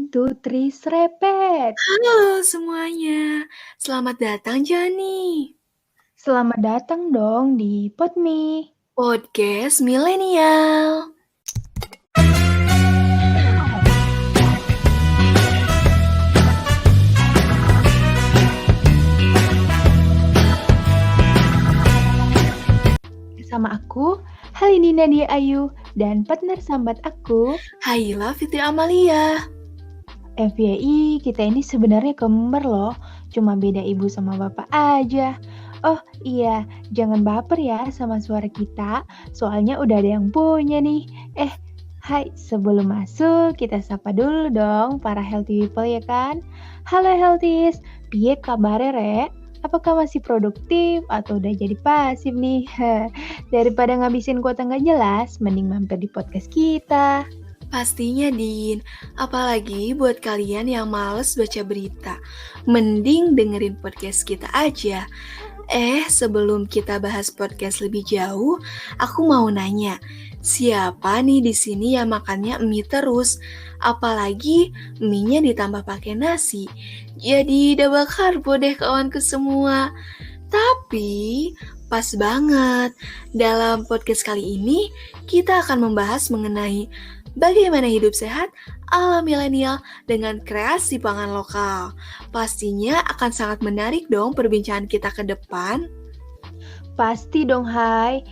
2, 3, serepet. Halo semuanya, selamat datang Jani. Selamat datang dong di Podme. Podcast Milenial. Sama aku, Halidina Nadia Ayu, dan partner sambat aku, Haila Fitri Amalia. FYI, kita ini sebenarnya kembar loh, cuma beda ibu sama bapak aja. Oh iya, jangan baper ya sama suara kita, soalnya udah ada yang punya nih. Hai, sebelum masuk, kita sapa dulu dong para healthy people ya kan? Halo healthies, piye kabare rek? Apakah masih produktif atau udah jadi pasif nih? Daripada ngabisin kuota nggak jelas, mending mampir di podcast kita. Pastinya Din, apalagi buat kalian yang males baca berita, mending dengerin podcast kita aja. Sebelum kita bahas podcast lebih jauh, aku mau nanya, siapa nih di sini yang makannya mie terus? Apalagi mie-nya ditambah pakai nasi. Jadi double karbo deh kawanku semua. Tapi pas banget, dalam podcast kali ini kita akan membahas mengenai bagaimana hidup sehat ala milenial dengan kreasi pangan lokal. Pastinya akan sangat menarik dong perbincangan kita ke depan. Pasti dong, Hai.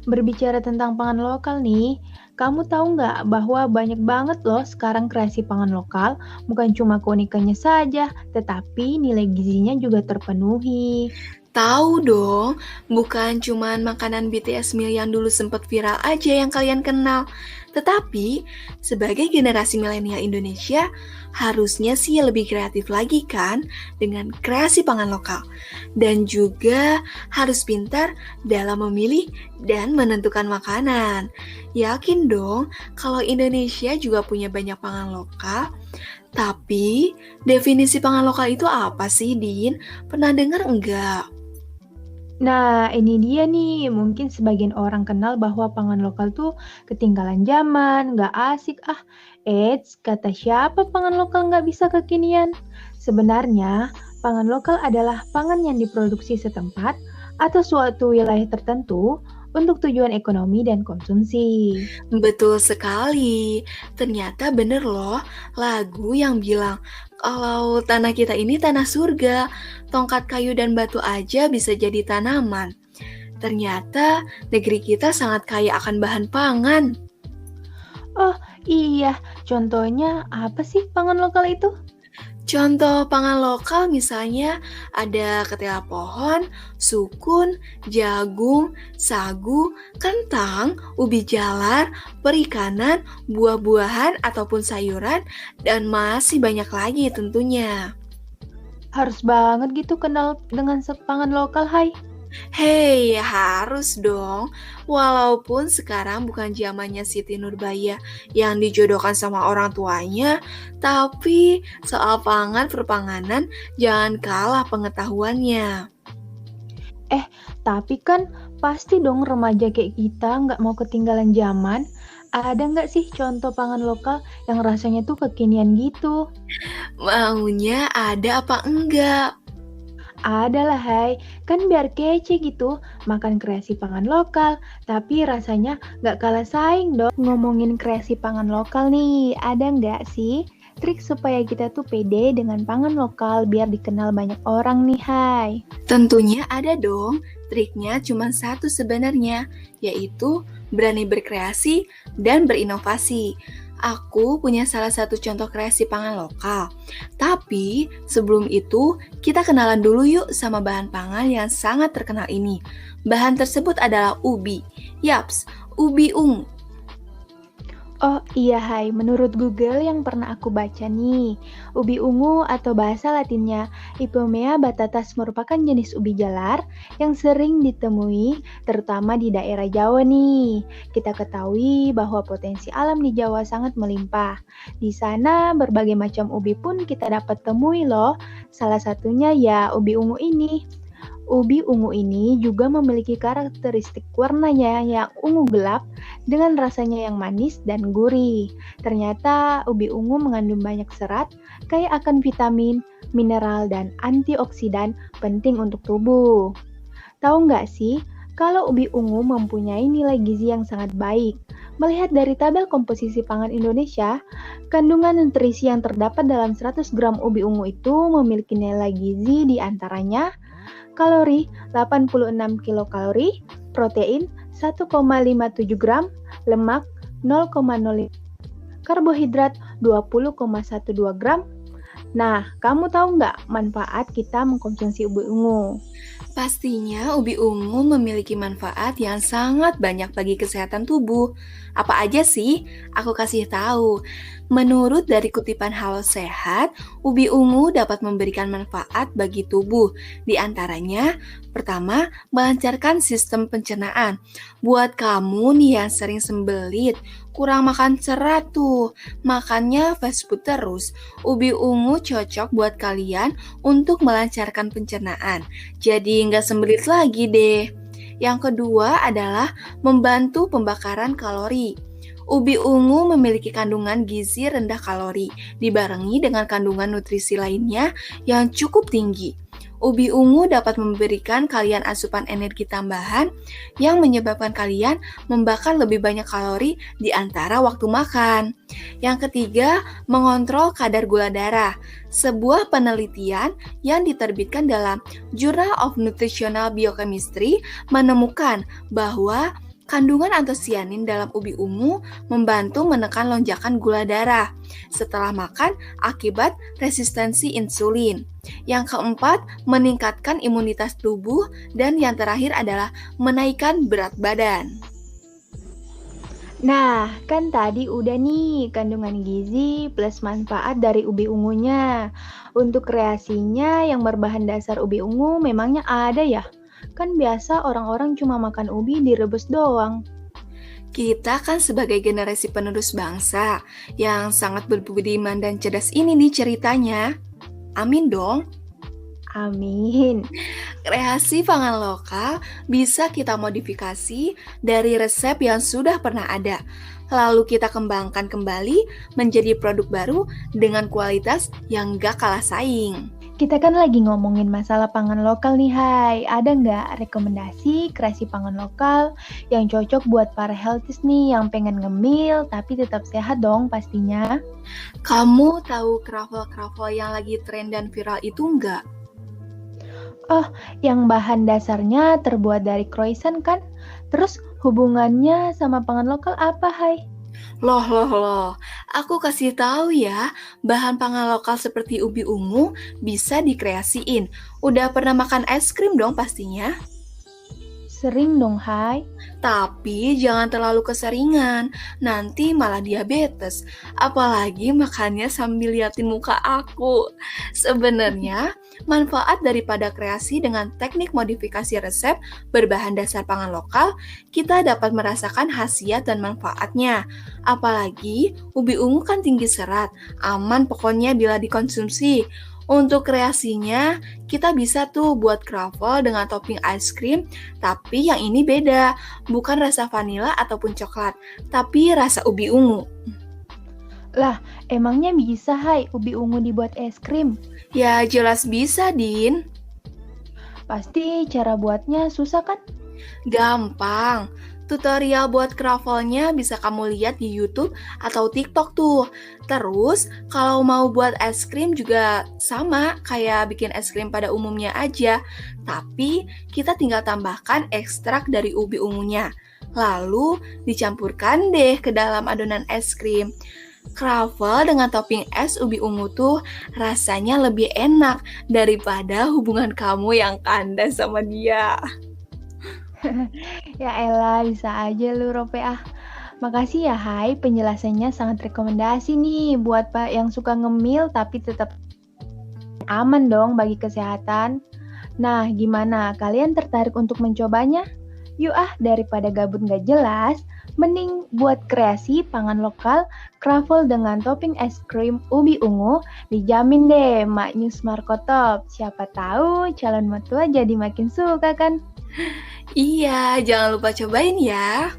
Berbicara tentang pangan lokal nih, kamu tahu nggak bahwa banyak banget loh sekarang kreasi pangan lokal, bukan cuma keunikannya saja, tetapi nilai gizinya juga terpenuhi. Tahu dong, bukan cuman makanan BTS meal yang dulu sempat viral aja yang kalian kenal. Tetapi, sebagai generasi milenial Indonesia, harusnya sih lebih kreatif lagi kan dengan kreasi pangan lokal. Dan juga harus pintar dalam memilih dan menentukan makanan. Yakin dong kalau Indonesia juga punya banyak pangan lokal. Tapi, definisi pangan lokal itu apa sih, Din? Pernah dengar enggak? Nah, ini dia nih, mungkin sebagian orang kenal bahwa pangan lokal tuh ketinggalan zaman, nggak asik kata siapa pangan lokal nggak bisa kekinian? Sebenarnya, pangan lokal adalah pangan yang diproduksi setempat atau suatu wilayah tertentu untuk tujuan ekonomi dan konsumsi. Betul sekali. Ternyata bener loh lagu yang bilang kalau tanah kita ini tanah surga, tongkat kayu dan batu aja bisa jadi tanaman. Ternyata negeri kita sangat kaya akan bahan pangan. Oh iya, contohnya apa sih pangan lokal itu? Contoh pangan lokal misalnya ada ketela pohon, sukun, jagung, sagu, kentang, ubi jalar, perikanan, buah-buahan ataupun sayuran, dan masih banyak lagi tentunya. Harus banget gitu kenal dengan pangan lokal, Hai. Hei, harus dong. Walaupun sekarang bukan zamannya Siti Nurbaya yang dijodohkan sama orang tuanya, tapi soal pangan perpanganan jangan kalah pengetahuannya. Tapi kan pasti dong remaja kayak kita nggak mau ketinggalan zaman. Ada nggak sih contoh pangan lokal yang rasanya tuh kekinian gitu? Maunya ada apa enggak? Ada lah, Hai. Kan biar kece gitu, makan kreasi pangan lokal. Tapi rasanya nggak kalah saing dong. Ngomongin kreasi pangan lokal nih, ada nggak sih trik supaya kita tuh pede dengan pangan lokal biar dikenal banyak orang nih, Hai? Tentunya ada dong. Triknya cuma satu sebenarnya, yaitu berani berkreasi dan berinovasi. Aku punya salah satu contoh kreasi pangan lokal. Tapi sebelum itu, kita kenalan dulu yuk sama bahan pangan yang sangat terkenal ini. Bahan tersebut adalah ubi. Yaps, ubi ungu. Oh iya Hai, menurut Google yang pernah aku baca nih, ubi ungu atau bahasa latinnya Ipomea batatas merupakan jenis ubi jalar yang sering ditemui terutama di daerah Jawa nih. Kita ketahui bahwa potensi alam di Jawa sangat melimpah. Di sana berbagai macam ubi pun kita dapat temui loh. Salah satunya ya ubi ungu ini. Ubi ungu ini juga memiliki karakteristik warnanya yang ungu gelap dengan rasanya yang manis dan gurih. Ternyata ubi ungu mengandung banyak serat, kaya akan vitamin, mineral, dan antioksidan penting untuk tubuh. Tahu nggak sih, kalau ubi ungu mempunyai nilai gizi yang sangat baik. Melihat dari tabel komposisi pangan Indonesia, kandungan nutrisi yang terdapat dalam 100 gram ubi ungu itu memiliki nilai gizi di antaranya kalori 86 kilokalori, protein 1,57 gram, lemak 0,05, karbohidrat 20,12 gram. Nah, kamu tahu nggak manfaat kita mengkonsumsi ubi ungu? Pastinya ubi ungu memiliki manfaat yang sangat banyak bagi kesehatan tubuh. Apa aja sih? Aku kasih tahu. Menurut dari kutipan Halo Sehat, ubi ungu dapat memberikan manfaat bagi tubuh. Di antaranya, pertama, melancarkan sistem pencernaan. Buat kamu nih yang sering sembelit, kurang makan serat tuh, makannya fast food terus. Ubi ungu cocok buat kalian untuk melancarkan pencernaan. Jadi nggak sembelit lagi deh. Yang kedua adalah membantu pembakaran kalori. Ubi ungu memiliki kandungan gizi rendah kalori, dibarengi dengan kandungan nutrisi lainnya yang cukup tinggi. Ubi ungu dapat memberikan kalian asupan energi tambahan yang menyebabkan kalian membakar lebih banyak kalori di antara waktu makan. Yang ketiga, mengontrol kadar gula darah. Sebuah penelitian yang diterbitkan dalam Journal of Nutritional Biochemistry menemukan bahwa kandungan antosianin dalam ubi ungu membantu menekan lonjakan gula darah setelah makan akibat resistensi insulin. Yang keempat, meningkatkan imunitas tubuh, dan yang terakhir adalah menaikkan berat badan. Nah, kan tadi udah nih kandungan gizi plus manfaat dari ubi ungunya. Untuk kreasinya yang berbahan dasar ubi ungu memangnya ada ya? Kan biasa orang-orang cuma makan ubi direbus doang. Kita kan sebagai generasi penerus bangsa yang sangat berbudiman dan cerdas ini nih ceritanya. Amin dong. Amin. Kreasi pangan lokal bisa kita modifikasi dari resep yang sudah pernah ada. Lalu kita kembangkan kembali menjadi produk baru dengan kualitas yang gak kalah saing. Kita kan lagi ngomongin masalah pangan lokal nih, Hai. Ada nggak rekomendasi kreasi pangan lokal yang cocok buat para healthies nih yang pengen ngemil tapi tetap sehat dong pastinya? Kamu tahu kroffel-kroffel yang lagi tren dan viral itu nggak? Oh, yang bahan dasarnya terbuat dari croissant kan? Terus hubungannya sama pangan lokal apa, Hai? Loh, aku kasih tahu ya, bahan pangan lokal seperti ubi ungu bisa dikreasiin. Udah pernah makan es krim dong pastinya? Sering dong, Hai. Tapi jangan terlalu keseringan, nanti malah diabetes. Apalagi makannya sambil liatin muka aku. Sebenarnya, manfaat daripada kreasi dengan teknik modifikasi resep berbahan dasar pangan lokal, kita dapat merasakan khasiat dan manfaatnya. Apalagi, ubi ungu kan tinggi serat, aman pokoknya bila dikonsumsi. Untuk kreasinya, kita bisa tuh buat kroffel dengan topping ice cream, tapi yang ini beda, bukan rasa vanila ataupun coklat, tapi rasa ubi ungu. Lah, emangnya bisa, Hai, ubi ungu dibuat es krim? Ya jelas bisa, Din. Pasti cara buatnya susah kan? Gampang. Tutorial buat kroffelnya bisa kamu lihat di YouTube atau TikTok tuh. Terus, kalau mau buat es krim juga sama kayak bikin es krim pada umumnya aja. Tapi, kita tinggal tambahkan ekstrak dari ubi ungunya. Lalu, dicampurkan deh ke dalam adonan es krim. Kroffel dengan topping es ubi ungu tuh rasanya lebih enak daripada hubungan kamu yang kandas sama dia. Ya elah, bisa aja lu Rope. Makasih ya Hai, penjelasannya sangat rekomendasi nih buat Pak yang suka ngemil tapi tetap aman dong bagi kesehatan. Nah, gimana? Kalian tertarik untuk mencobanya? Yuk daripada gabut gak jelas, mending buat kreasi pangan lokal, kroffel dengan topping es krim ubi ungu, dijamin deh maknyus markotop. Siapa tahu calon mertua jadi makin suka kan? Iya, jangan lupa cobain ya.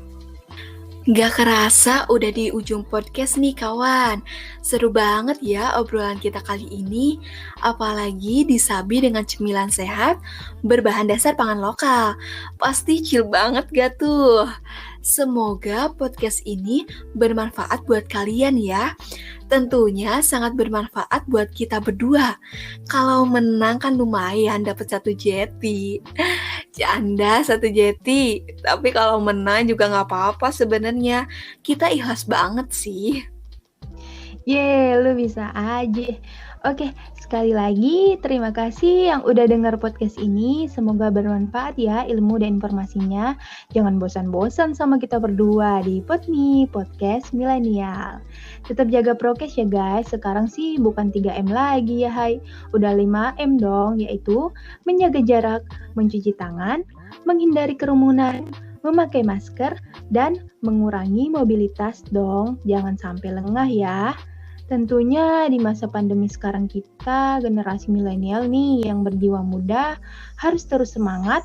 Gak kerasa udah di ujung podcast nih kawan. Seru banget ya obrolan kita kali ini. Apalagi disabi dengan cemilan sehat berbahan dasar pangan lokal. Pasti chill banget gak tuh? Semoga podcast ini bermanfaat buat kalian ya. Tentunya sangat bermanfaat buat kita berdua. Kalau menang kan lumayan dapat 1 jeti. Canda 1 jeti. Tapi kalau menang juga nggak apa-apa sebenarnya. Kita ikhlas banget sih. Lu bisa aja. Oke, sekali lagi terima kasih yang udah dengar podcast ini. Semoga bermanfaat ya ilmu dan informasinya. Jangan bosan-bosan sama kita berdua di Potmi, Podcast Milenial. Tetap jaga prokes ya guys. Sekarang sih bukan 3M lagi ya hai. Udah 5M dong, yaitu menjaga jarak, mencuci tangan, menghindari kerumunan, memakai masker, dan mengurangi mobilitas dong. Jangan sampai lengah ya. Tentunya di masa pandemi sekarang kita, generasi milenial nih yang berjiwa muda, harus terus semangat.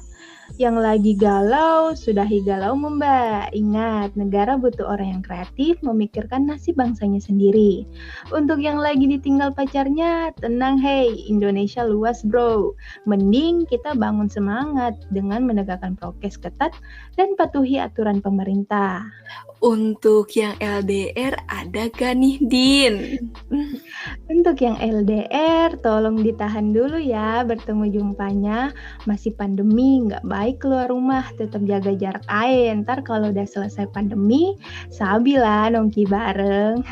Yang lagi galau, sudahi galau Mbak. Ingat, negara butuh orang yang kreatif, memikirkan nasib bangsanya sendiri. Untuk yang lagi ditinggal pacarnya, tenang hey, Indonesia luas bro. Mending kita bangun semangat dengan menegakkan prokes ketat dan patuhi aturan pemerintah. Untuk yang LDR ada gak nih Din? Untuk yang LDR, tolong ditahan dulu ya bertemu jumpanya. Masih pandemi, nggak baik keluar rumah, tetap jaga jarak aja. Ntar kalau udah selesai pandemi, sabi lah nongki bareng.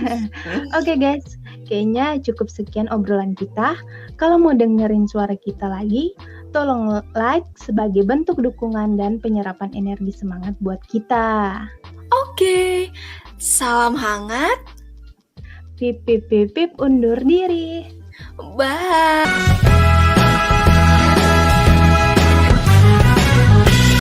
Oke guys, kayaknya cukup sekian obrolan kita. Kalau mau dengerin suara kita lagi, tolong like sebagai bentuk dukungan dan penyerapan energi semangat buat kita. Oke, salam hangat. Pip pip pip pip undur diri. Bye.